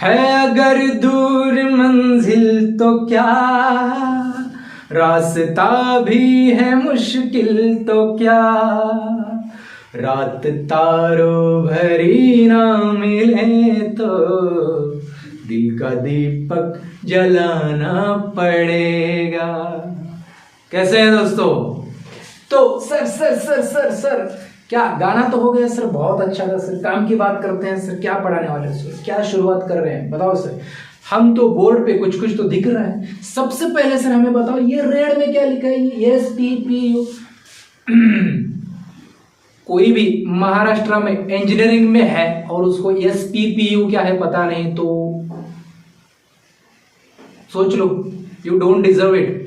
है अगर दूर मंजिल तो क्या, रास्ता भी है मुश्किल तो क्या, रात तारों भरी ना मिले तो दिल का दीपक जलाना पड़ेगा। कैसे हैं दोस्तों? तो सर क्या गाना तो हो गया सर, बहुत अच्छा था सर। काम की बात करते हैं सर, क्या पढ़ाने वाले सर, क्या शुरुआत कर रहे हैं बताओ सर। हम तो बोर्ड पे कुछ कुछ तो दिख रहा है। सबसे पहले सर हमें बताओ ये रेड में क्या लिखा है? STPU। कोई भी महाराष्ट्र में इंजीनियरिंग में है और उसको SPPU क्या है पता नहीं तो सोच लो, you don't deserve it.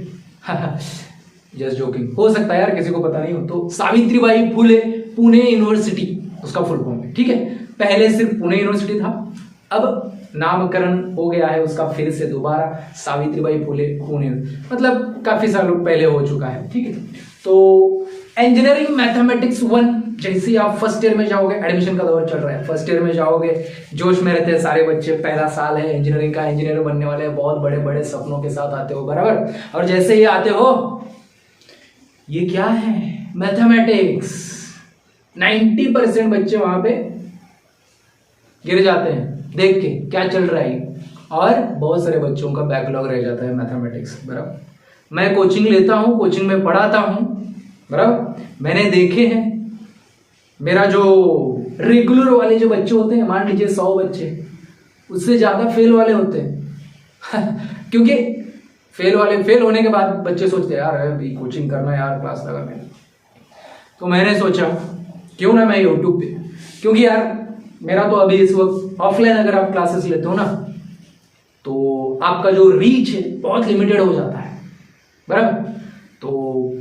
Just joking. हो सकता है यार किसी को पता नहीं हो। तो सावित्रीबाई फुले पुणे यूनिवर्सिटी उसका फुल फॉर्म है, ठीक है। पहले सिर्फ पुणे यूनिवर्सिटी था, अब नामकरण हो गया है उसका फिर से दोबारा सावित्रीबाई फुले पुणे, मतलब काफी सालों पहले हो चुका है, ठीक है। तो इंजीनियरिंग मैथमेटिक्स 1 जैसे आप फर्स्ट ईयर में जाओगे, एडमिशन का दौर चल रहा है, फर्स्ट ईयर में जाओगे, जोश में रहते हैं सारे बच्चे, पहला साल है इंजीनियरिंग का, इंजीनियर बनने वाले हैं, बहुत बड़े बड़े सपनों के साथ आते हो, बराबर। और जैसे ही आते हो, ये क्या है? मैथमेटिक्स। 90% बच्चे वहां पे गिर जाते हैं देख के क्या चल रहा है, और बहुत सारे बच्चों का बैकलॉग रह जाता है मैथमेटिक्स, बराबर। मैं कोचिंग लेता हूं, कोचिंग में पढ़ाता हूं, बराबर। मैंने देखे हैं, मेरा जो रेगुलर वाले जो बच्चे होते हैं, मान लीजिए 100 बच्चे, उससे ज्यादा फेल वाले होते हैं। क्योंकि फेल होने के बाद बच्चे सोचते हैं यार अभी कोचिंग करना, यार क्लास लगाने। तो मैंने सोचा क्यों ना मैं यूट्यूब पे, क्योंकि यार मेरा तो अभी इस वक्त ऑफलाइन अगर आप क्लासेस लेते हो ना तो आपका जो रीच है बहुत लिमिटेड हो जाता है, बराबर। तो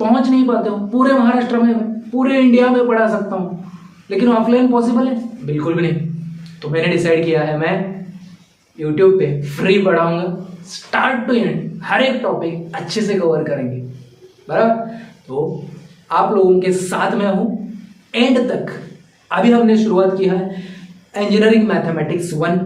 पहुंच नहीं पाते हो पूरे महाराष्ट्र में, पूरे इंडिया में पढ़ा सकता हूं, लेकिन ऑफलाइन पॉसिबल है? बिल्कुल भी नहीं। तो मैंने डिसाइड किया है मैं यूट्यूब पे फ्री पढ़ाऊंगा, स्टार्ट टू एंड हर एक टॉपिक अच्छे से कवर करेंगे, बराबर। तो आप लोगों के साथ में हूं एंड तक। अभी हमने शुरुआत की है इंजीनियरिंग मैथमेटिक्स 1,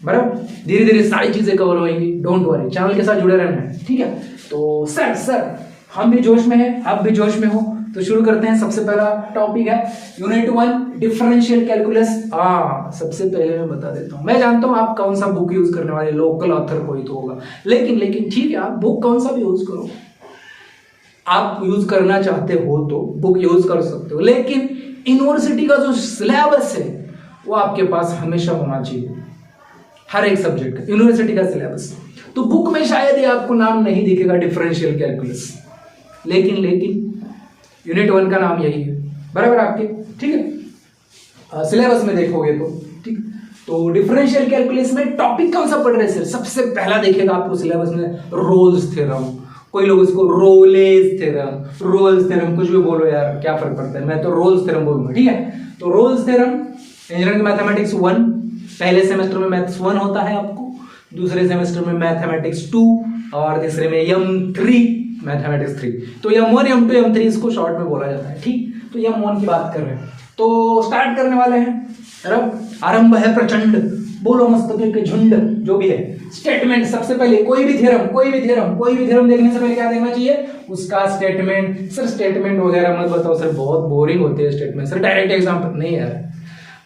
बराबर। धीरे धीरे सारी चीजें कवर होंगी, डोंट वरी, चैनल के साथ जुड़े रहना है, ठीक है। तो सर हम भी जोश में हैं, आप भी जोश में हो, तो शुरू करते हैं। सबसे पहला टॉपिक है यूनिट 1 डिफरेंशियल कैलकुलस। सबसे पहले मैं बता देता हूं, मैं जानता हूं आप कौन सा बुक यूज करने वाले, लोकल ऑथर कोई तो होगा, लेकिन ठीक है, आप बुक कौन सा भी यूज करो, आप यूज करना चाहते हो तो बुक यूज कर सकते हो, लेकिन यूनिवर्सिटी का जो सिलेबस है वो आपके पास हमेशा होना चाहिए, हर एक सब्जेक्ट का यूनिवर्सिटी का सिलेबस। तो बुक में शायद ही आपको नाम नहीं दिखेगा डिफरेंशियल कैलकुलस, लेकिन यूनिट 1 का नाम यही है, बराबर आपके, ठीक है। सिलेबस में देखोगे तो ठीक। तो डिफरेंशियल कैलकुलस में टॉपिक कौन सा पढ़ रहे हैं सर? सबसे पहला देखेगा आपको सिलेबस में रोल्स थ्योरम, कोई लोग इसको रोलेस थ्योरम कुछ भी बोलो यार, क्या फर्क पड़ता है, मैं तो रोल्स थ्योरम बोलूंगा, ठीक है। तो रोल्स थ्योरम इंजीनियरिंग मैथमेटिक्स 1, पहले सेमेस्टर में मैथ्स 1 होता है आपको, दूसरे सेमेस्टर में मैथमेटिक्स 2 और तीसरे में M3 मैथमेटिक्स 3। तो M1 M2 M3 इसको शॉर्ट में बोला जाता है, ठीक। तो M1 की बात कर रहे हैं, तो स्टार्ट करने वाले हैं। आरंभ है प्रचंड, बोलो मस्तकों के झुंड, जो भी है। स्टेटमेंट सबसे पहले, कोई भी थ्योरम देखने से पहले क्या देखना चाहिए? उसका स्टेटमेंट। सर स्टेटमेंट वगैरह मत बताओ सर, बहुत बोरिंग होते हैं स्टेटमेंट। सर डायरेक्ट एग्जांपल नहीं यार,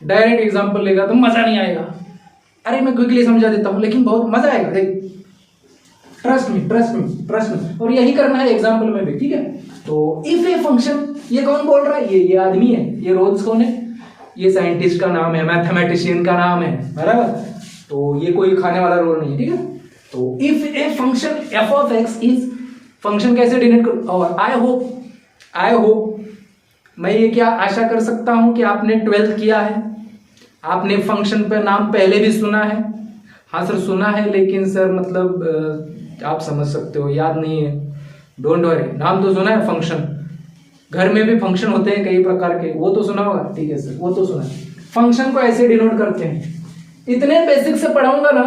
डायरेक्ट एग्जांपल लेगा तो मजा नहीं आएगा। अरे मैं क्विकली समझा देता हूं, लेकिन बहुत मजा आएगा, देख, ट्रस्ट मी। और यही करना है एग्जांपल में भी, ठीक है। तो इफ ए फंक्शन, ये कौन बोल रहा है? ये आदमी है, ये रोल्स कौन है? ये साइंटिस्ट का नाम है, मैथमेटिशियन का नाम है, बराबर। तो ये कोई खाने वाला रोल नहीं है, ठीक है। तो if a function f of x is, function कैसे डिनोट करूं? और आई होप मैं ये क्या आशा कर सकता हूं कि आपने 12th किया है, आपने फंक्शन पे नाम पहले भी सुना है। हाँ सर सुना है, लेकिन सर मतलब आप समझ सकते हो, याद नहीं है, डोंट वरी, नाम तो सुना है फंक्शन। घर में भी फंक्शन होते हैं कई प्रकार के, वो तो सुना होगा, ठीक है सर, वो तो सुना है। फंक्शन को ऐसे डिनोट करते हैं, इतने बेसिक से पढ़ाऊंगा ना,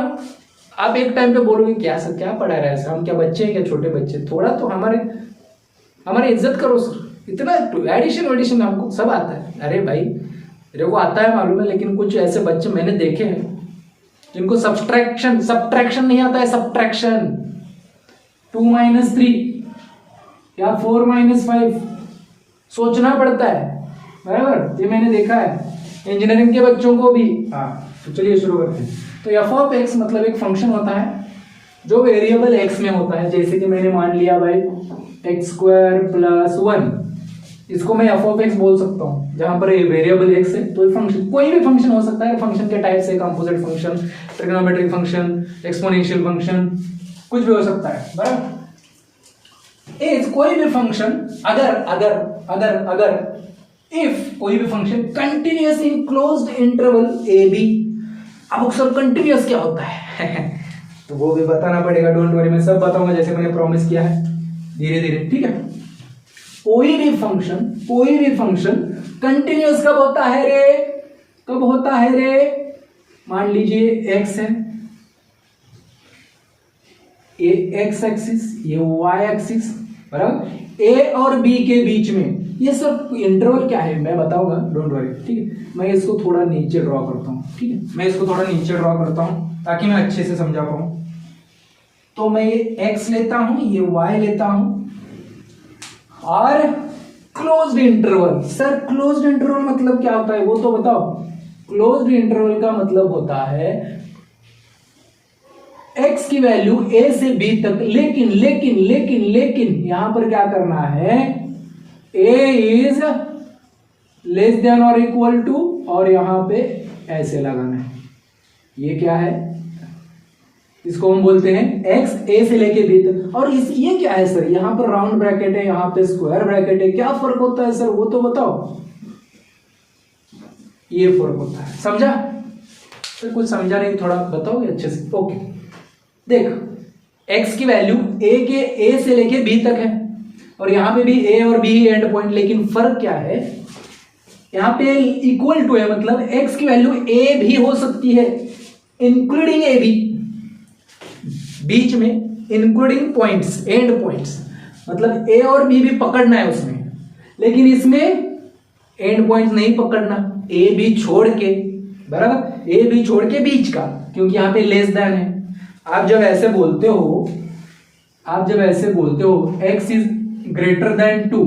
आप एक टाइम पे बोलोगे क्या सर क्या पढ़ा रहा है सर, हम क्या बच्चे हैं क्या, छोटे बच्चे, थोड़ा तो हमारी इज्जत करो सर। इतना एडिशन हमको सब आता है। अरे भाई मेरे को आता है मालूम है, लेकिन कुछ ऐसे बच्चे मैंने देखे हैं जिनको सब्ट्रैक्शन नहीं आता है, सब्ट्रैक्शन 2 - 3 या 4 - 5 सोचना पड़ता है, बराबर, ये मैंने देखा है इंजीनियरिंग के बच्चों को भी। हाँ, तो चलिए शुरू करते हैं। तो एफ ऑफ एक्स मतलब एक फंक्शन होता है जो वेरिएबल एक्स में होता है, जैसे कि मैंने मान लिया भाई x² + 1, इसको मैं एफ ऑफ एक्स बोल सकता हूँ, जहां पर वेरिएबल एक्स है। तो फंक्शन कोई भी फंक्शन हो सकता है, फंक्शन के टाइप से composite function, trigonometric function, exponential function, कुछ भी हो सकता है, बराबर। इस कोई भी फंक्शन अगर इफ कोई भी function continuous in closed interval A B. अब सर कंटिन्यूअस क्या होता है तो वो भी बताना पड़ेगा, डोंट वरी, मैं सब बताऊंगा जैसे मैंने प्रॉमिस किया है, धीरे धीरे, ठीक है। कोई भी फंक्शन कंटिन्यूअस कब होता है रे, मान लीजिए एक्स है, ये एक्स एक्सिस, ये वाई एक्सिस, बराबर। ए और बी के बीच में ये सब इंटरवल क्या है मैं बताऊंगा, डोंट वरी, ठीक है। मैं इसको थोड़ा नीचे ड्रॉ करता हूँ, ठीक है, मैं इसको थोड़ा नीचे ड्रॉ करता हूँ ताकि मैं अच्छे से समझा पाऊँ। तो मैं ये x लेता हूं, ये y लेता हूं, और closed interval. Sir closed interval मतलब क्या होता है वो तो बताओ। क्लोज्ड इंटरवल का मतलब होता है x की वैल्यू a से b तक, लेकिन यहां पर क्या करना है, a इज लेस देन और इक्वल टू, और यहां पे ऐसे लगाना है। ये क्या है, इसको हम बोलते हैं x a से लेके b तक। और ये क्या है सर, यहां पर राउंड ब्रैकेट है, यहां पे स्क्वायर ब्रैकेट है, क्या फर्क होता है सर वो तो बताओ। ये फर्क होता है, समझा सर? कुछ समझा नहीं, थोड़ा बताओगे अच्छे से? ओके, देख x की वैल्यू a से लेके b तक है, और यहां पे भी a और b एंड पॉइंट, लेकिन फर्क क्या है, यहां पे इक्वल टू है, मतलब x की वैल्यू a भी हो सकती है इंक्लूडिंग a b, बीच में इंक्लूडिंग पॉइंट्स, एंड पॉइंट्स, मतलब a और b भी पकड़ना है उसमें, लेकिन इसमें एंड पॉइंट्स नहीं पकड़ना, a b छोड़ के, बराबर, a b छोड़ के बीच का, क्योंकि यहां पे लेस देन है। आप जब ऐसे बोलते हो x इज ग्रेटर देन 2,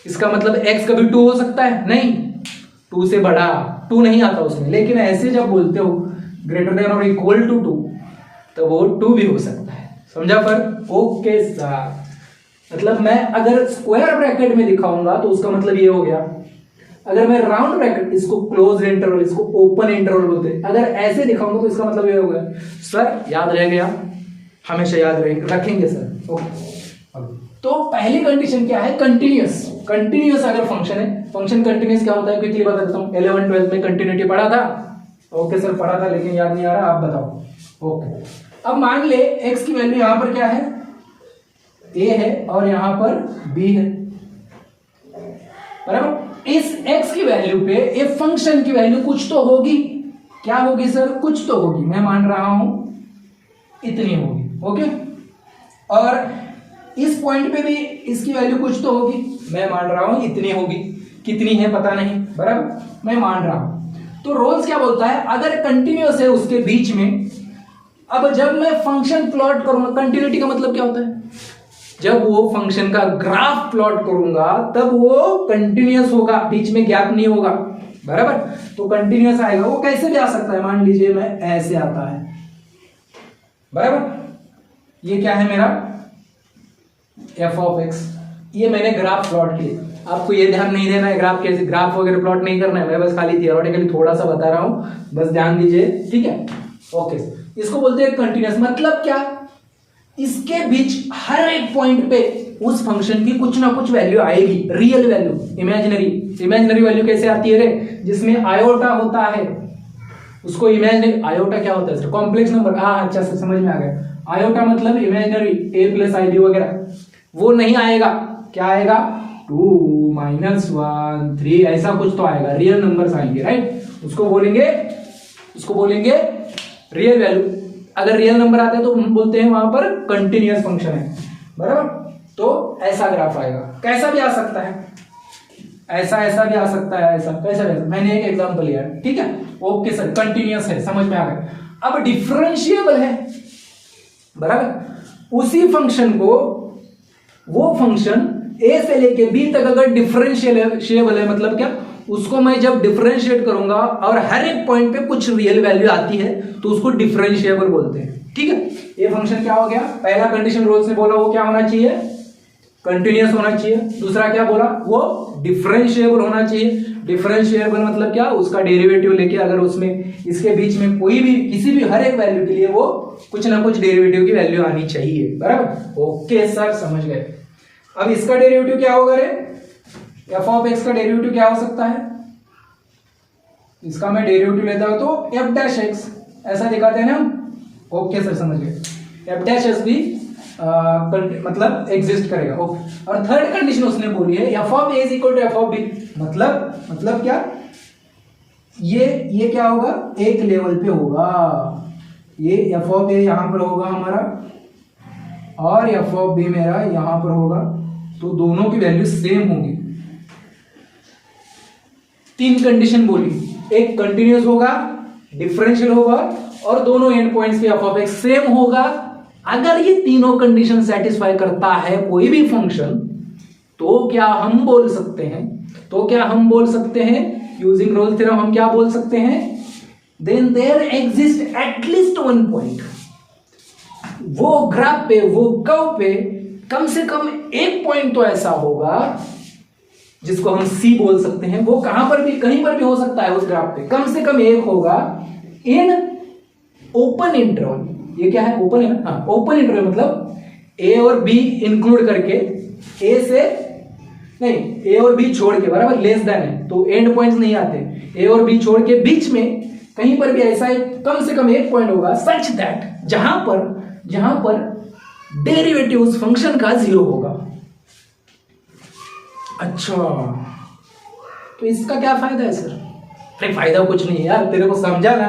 इसका मतलब x कभी 2 हो सकता है? नहीं, 2 से बड़ा 2 नहीं आता उसमें। लेकिन ऐसे जब बोलते हो ग्रेटर देन और इक्वल टू 2, तो वो 2 भी हो सकता है, समझा फर्क? ओके सर, मतलब मैं अगर स्क्वायर ब्रैकेट में दिखाऊंगा तो उसका मतलब ये हो गया, अगर मैं राउंड ब्रैकेट, इसको क्लोज इंटरवल, इसको ओपन इंटरवल बोलते हैं, अगर ऐसे दिखाऊंगा तो इसका मतलब ये हो गया। सर याद रह गया, हमेशा याद रखेंगे सर, ओके। तो पहली कंडीशन क्या है, कंटिन्यूअस अगर फंक्शन है, फंक्शन कंटिन्यूअस क्या होता है क्विकली बता देता हूं। 11 12 में कंटिन्यूटी पढ़ा था, ओके सर पढ़ा था, लेकिन याद नहीं आ रहा, आप बताओ। ओके, अब मान ले x की वैल्यू यहां पर क्या है, a है, और यहां पर b है, बराबर। इस x की वैल्यू पे एक फंक्शन की वैल्यू कुछ तो होगी, क्या होगी सर? कुछ तो होगी, मैं मान रहा हूं इतनी होगी, ओके। और इस पॉइंट पे भी इसकी वैल्यू कुछ तो होगी, मैं मान रहा हूं इतनी होगी, कितनी है पता नहीं, बराबर, मैं मान रहा हूं। तो रोल्स क्या बोलता है, अगर कंटिन्यूअस है उसके बीच में, अब जब मैं फंक्शन प्लॉट करूंगा, कंटिन्यूटी का मतलब क्या होता है, जब वो फंक्शन का ग्राफ प्लॉट करूंगा तब वो कंटिन्यूअस होगा, बीच में गैप नहीं होगा, बराबर। तो कंटिन्यूअस आएगा, वो कैसे भी आ सकता है, मान लीजिए मैं ऐसे आता है, बराबर। ये क्या है मेरा एफ ऑफ एक्स, ये मैंने ग्राफ प्लॉट किया। आपको ये ध्यान नहीं देना है ग्राफ कैसे, ग्राफ वगैरह प्लॉट नहीं करना है, मैं बस खाली थियोरेटिकली थोड़ा सा बता रहा हूं, बस ध्यान दीजिए, ठीक है। ओके, इसको बोलते हैं कंटिन्यूअस। मतलब क्या, इसके बीच हर एक पॉइंट पे उस फंक्शन की कुछ ना कुछ वैल्यू आएगी, रियल वैल्यू, इमेजिनरी वैल्यू कैसे आती है रे, जिसमें आयोटा होता है, उसको इमेजिनरी, आयोटा क्या होता है, कॉम्प्लेक्स नंबर, हाँ अच्छा से समझ में आ गया। आयोटा मतलब इमेजिनरी, a + ib वगैरह, वो नहीं आएगा, क्या आएगा, 2 - 1 3, ऐसा कुछ तो आएगा, रियल नंबर्स आएंगे, राइट। उसको बोलेंगे रियल वैल्यू। अगर रियल नंबर आता है तो हम बोलते हैं वहां पर कंटिन्यूअस फंक्शन है, बराबर। तो ऐसा ग्राफ आएगा, कैसा भी आ सकता है, ऐसा भी आ सकता है, ऐसा कैसा भी। मैंने एक एग्जांपल लिया, ठीक है, ओके सर, कंटिन्यूअस है, समझ में आ गया। अब डिफरेंशिएबल है, बराबर। उसी फंक्शन को, वो फंक्शन ए से लेके बी तक अगर डिफरेंशिएबल है, मतलब क्या, उसको मैं जब डिफरेंशिएट करूंगा और हर एक पॉइंट पे कुछ रियल वैल्यू आती है तो उसको डिफरेंशिएबल बोलते हैं, ठीक है। ये फंक्शन क्या हो गया, पहला कंडीशन रोल्स ने बोला वो क्या होना चाहिए, कंटिन्यूअस होना चाहिए। दूसरा क्या बोला, वो डिफरेंशिएबल होना चाहिए। डिफरेंशिएबल मतलब क्या, उसका डेरिवेटिव लेके अगर उसमें इसके बीच में कोई भी किसी भी हर एक वैल्यू के लिए वो कुछ ना कुछ डेरिवेटिव की वैल्यू आनी चाहिए, बराबर। ओके सर, समझ गए। अब इसका डेरिवेटिव क्या होगा रे, एफ ऑफ एक्स का डेरिवेटिव क्या हो सकता है, इसका मैं डेरिवेटिव लेता हूं तो एफ डैश एक्स, ऐसा दिखाते हैं ना हम। ओके सर, समझ गए। एफ डैश एक्स भी मतलब एग्जिस्ट करेगा। ओके। और थर्ड कंडीशन उसने बोली है F of A is equal to F of B, मतलब क्या, ये क्या होगा, एक लेवल पे होगा। ये एफ ऑफ ए यहां पर होगा हमारा और एफ ऑफ बी मेरा यहां पर होगा, तो दोनों की वैल्यू सेम होगी। तीन कंडीशन बोली, एक कंटिन्यूअस होगा, डिफरेंशियल होगा और दोनों एंड पॉइंट्स पे एफ ऑफ एक्स सेम होगा। अगर ये तीनों कंडीशन सेटिस्फाई करता है कोई भी फंक्शन, तो क्या हम बोल सकते हैं, यूजिंग रोल्स थ्योरम हम क्या बोल सकते हैं, then there exist at least one point, वो ग्राफ पे, वो कर्व पे कम से कम एक पॉइंट तो ऐसा होगा जिसको हम सी बोल सकते हैं। वो कहां पर भी, कहीं पर भी हो सकता है उस ग्राफ पे, कम से कम एक होगा इन ओपन इंटरवल। ये क्या है, ओपन है ना, हाँ, ओपन इंटरवल मतलब ए और बी इंक्लूड करके, ए से नहीं, ए और बी छोड़ के, बराबर, लेस देन है तो एंड पॉइंट्स नहीं आते, ए और बी छोड़ के बीच में कहीं पर भी ऐसा कम से कम एक पॉइंट होगा सच दैट जहां पर डेरिवेटिव उस फंक्शन का जीरो होगा। अच्छा, तो इसका क्या फायदा है सर? अरे फायदा कुछ नहीं है यार, तेरे को समझाना,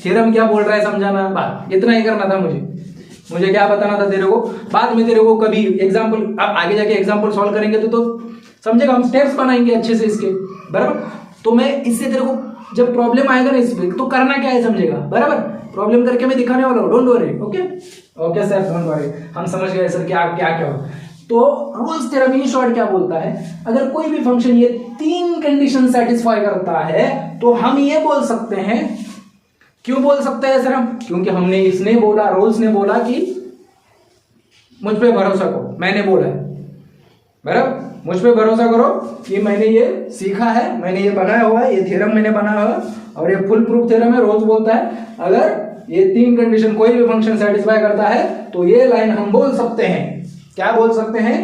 थ्योरम क्या बोल रहा है समझाना, बात इतना ही करना था मुझे क्या बताना था तेरे को। बाद में तेरे को कभी एग्जांपल, अब आगे जाके एग्जांपल सॉल्व करेंगे तो समझेगा, हम स्टेप्स बनाएंगे अच्छे से इसके, बराबर। तो मैं इससे तेरे को जब प्रॉब्लम आएगा ना इस पे, तो करना क्या है समझेगा, बराबर। प्रॉब्लम करके मैं दिखाने वाला हूँ, don't worry. Okay sir, don't worry, हम समझ गए सर क्या क्या हो। तो रूल्स थ्योरम इन शॉर्ट क्या बोलता है, अगर कोई भी फंक्शन ये तीन कंडीशन सेटिस्फाई करता है तो हम ये बोल सकते हैं। क्यों बोल सकते हैं सर हम? क्योंकि हमने, इसने बोला, रोल्स ने बोला कि मुझ पे भरोसा करो, मैंने बोला है, बराबर, मुझ पे भरोसा करो कि मैंने ये सीखा है, मैंने ये बनाया हुआ है, ये थ्योरम मैंने बनाया हुआ है और ये फुल प्रूफ थ्योरम है। रोल्स बोलता है अगर ये तीन कंडीशन कोई भी फंक्शन सेटिस्फाई करता है तो ये लाइन हम बोल सकते हैं, क्या बोल सकते हैं,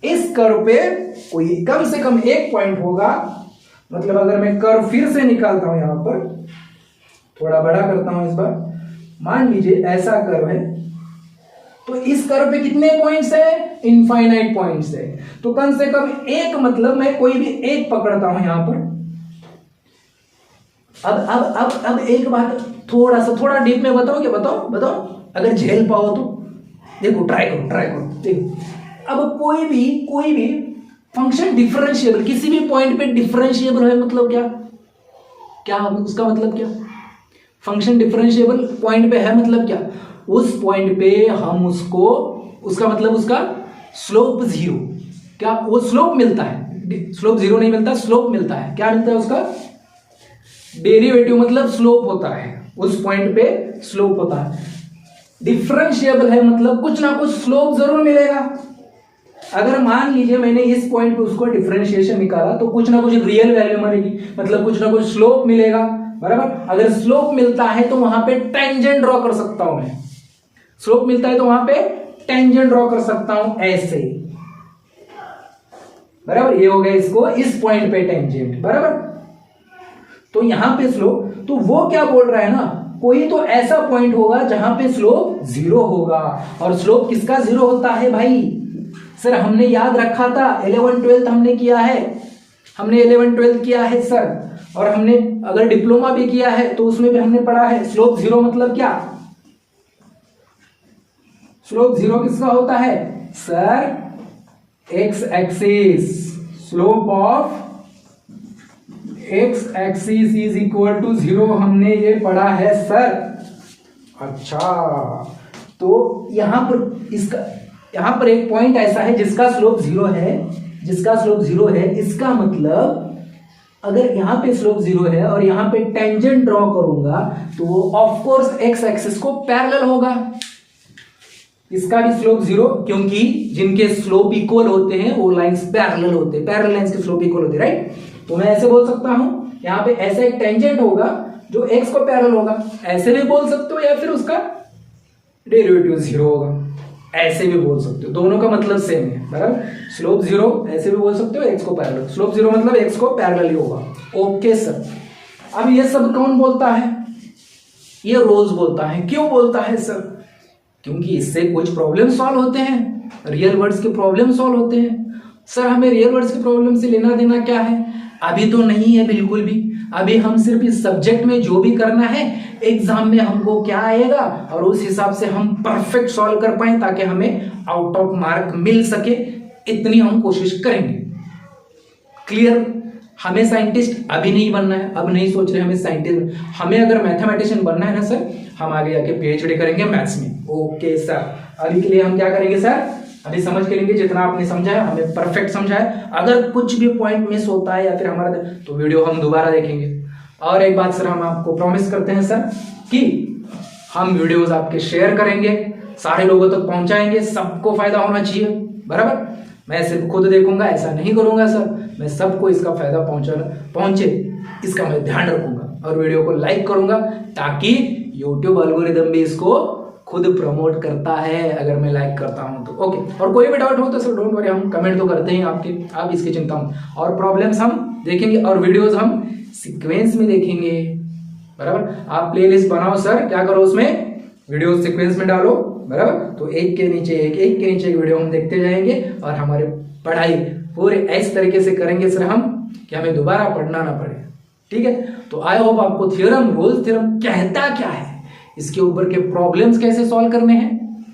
इस कर्व पे कोई कम से कम एक पॉइंट होगा। मतलब अगर मैं कर्व फिर से निकालता हूं, यहां पर थोड़ा बड़ा करता हूं इस बार, मान लीजिए ऐसा कर्व है, तो इस कर्व पे कितने पॉइंट्स है, इनफाइनाइट पॉइंट्स है, तो कम से कम एक, मतलब मैं कोई भी एक पकड़ता हूं यहां पर। अब एक बात थोड़ा डीप में बताओ, क्या बताओ, अगर झेल पाओ तो देखो, ट्राई करो देखो। अब कोई भी फंक्शन डिफरेंशिएबल, किसी भी पॉइंट पे डिफरेंशिएबल है, मतलब क्या उसका मतलब क्या, फंक्शन डिफरेंशिएबल पॉइंट पे है मतलब क्या, उस पॉइंट पे हम उसका मतलब उसका स्लोप जीरो, क्या वो स्लोप मिलता है, स्लोप जीरो नहीं मिलता, स्लोप मिलता है। क्या मिलता है उसका, डेरिवेटिव, मतलब स्लोप होता है, उस पॉइंट पे स्लोप होता है। डिफरेंशिएबल है मतलब कुछ ना कुछ स्लोप जरूर मिलेगा। अगर मान लीजिए मैंने इस पॉइंट पे उसको डिफरेंशिएशन निकाला तो कुछ ना कुछ रियल वैल्यू मिलेगी, मतलब कुछ ना कुछ स्लोप मिलेगा, बराबर। अगर स्लोप मिलता है तो वहां पे टेंजेंट ड्रॉ कर सकता हूं मैं, स्लोप मिलता है तो वहां पे टेंजेंट ड्रॉ कर सकता हूं ऐसे, बराबर। ये हो गया इसको, इस पॉइंट पे टेंजेंट, बराबर। तो यहां पे स्लोप, तो वो क्या बोल रहा है ना, कोई तो ऐसा पॉइंट होगा जहां पे स्लोप जीरो होगा। और स्लोप किसका जीरो होता है भाई? सर हमने याद रखा था, 11th-12th हमने किया है, हमने 11th-12th किया है सर, और हमने अगर डिप्लोमा भी किया है तो उसमें भी हमने पढ़ा है। स्लोप जीरो मतलब क्या, स्लोप जीरो किसका होता है sir? X axis, slope of X axis is equal to zero, हमने ये पढ़ा है सर। अच्छा, तो यहाँ पर एक पॉइंट ऐसा है जिसका स्लोप जीरो है, इसका मतलब अगर यहाँ पे स्लोप जीरो है और यहाँ पे टेंजेंट ड्रॉ करूंगा तो वो ऑफ कोर्स एक्स एक्सिस को पैरेलल होगा। इसका भी स्लोप जीरो, क्योंकि जिनके स्लोप इक्वल होते हैं वो लाइंस पैरेलल होते हैं, पैरेलल लाइंस के स्लोप इक्वल होते हैं, राइट। तो मैं ऐसे बोल सकता हूं, यहाँ पे ऐसा एक टेंजेंट होगा जो एक्स को पैरेलल होगा, ऐसे भी बोल सकते हो, या फिर उसका डेरिवेटिव जीरो होगा, ऐसे भी बोल सकते हो। दोनों का मतलब सेम है, बराबर। स्लोप जीरो ऐसे भी बोल सकते हो, एक्स को पैरेलल, स्लोप जीरो मतलब एक्स को पैरेलल ही होगा। ओके सर, अब ये सब कौन बोलता है? ये रोल्स बोलता है। क्यों बोलता है सर? क्योंकि इससे कुछ प्रॉब्लम सॉल्व होते हैं, रियल वर्ड्स के प्रॉब्लम सॉल्व होते हैं। सर हमें रियल वर्ड्स के प्रॉब्लम से लेना देना क्या है? अभी तो नहीं है बिल्कुल भी। अभी हम सिर्फ इस सब्जेक्ट में जो भी करना है, एग्जाम में हमको क्या आएगा और उस हिसाब से हम परफेक्ट सॉल्व कर पाए, ताकि हमें आउट ऑफ मार्क मिल सके, इतनी हम कोशिश करेंगे। क्लियर? हमें साइंटिस्ट अभी नहीं बनना है, अब नहीं सोच रहे हमें साइंटिस्ट, हमें अगर मैथमेटिशियन बनना है ना सर, हम आगे जाके पीएचडी करेंगे मैथ्स में। ओके सर, अभी के लिए हम क्या करेंगे सर, अभी समझ के लेंगे जितना आपने समझा है, हमें परफेक्ट समझा है। अगर कुछ भी पॉइंट मिस होता है या फिर हमारा, तो वीडियो हम दोबारा देखेंगे। और एक बात सर, हम आपको प्रॉमिस करते हैं सर कि हम वीडियोस आपके शेयर करेंगे, सारे लोगों तक पहुंचाएंगे, सबको फायदा होना चाहिए, बराबर। मैं सिर्फ खुद देखूंगा ऐसा नहीं करूंगा सर, मैं सबको इसका फायदा पहुंचे इसका मैं ध्यान रखूंगा और वीडियो को लाइक करूंगा, ताकि यूट्यूब एल्गोरिदम भी इसको खुद प्रमोट करता है अगर मैं लाइक करता हूं तो। ओके, और कोई भी डाउट हो तो सर डोंट वरी, हम कमेंट तो करते हैं आपके, आप इसकी चिंता मत। और प्रॉब्लम्स हम देखेंगे और वीडियोस हम सीक्वेंस में देखेंगे, बराबर। आप प्लेलिस्ट बनाओ सर, क्या करो उसमें वीडियो सीक्वेंस में डालो, बराबर। तो एक के नीचे एक वीडियो हम देखते जाएंगे और हमारे पढ़ाई पूरे इस तरीके से करेंगे सर हम कि हमें दोबारा पढ़ना ना पड़े, ठीक है। तो आई होप आपको थ्योरम, रोल्स थ्योरम कहता क्या है, इसके ऊपर के प्रॉब्लम्स कैसे सॉल्व करने हैं,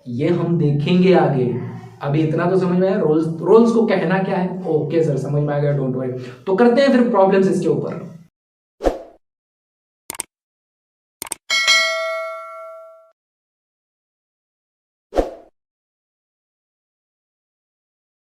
ये हम देखेंगे आगे। अभी इतना तो समझ में आया, रोल्स को कहना क्या है। ओके सर, समझ में आ गया, डोंट वरी। तो करते हैं फिर प्रॉब्लम्स इसके ऊपर।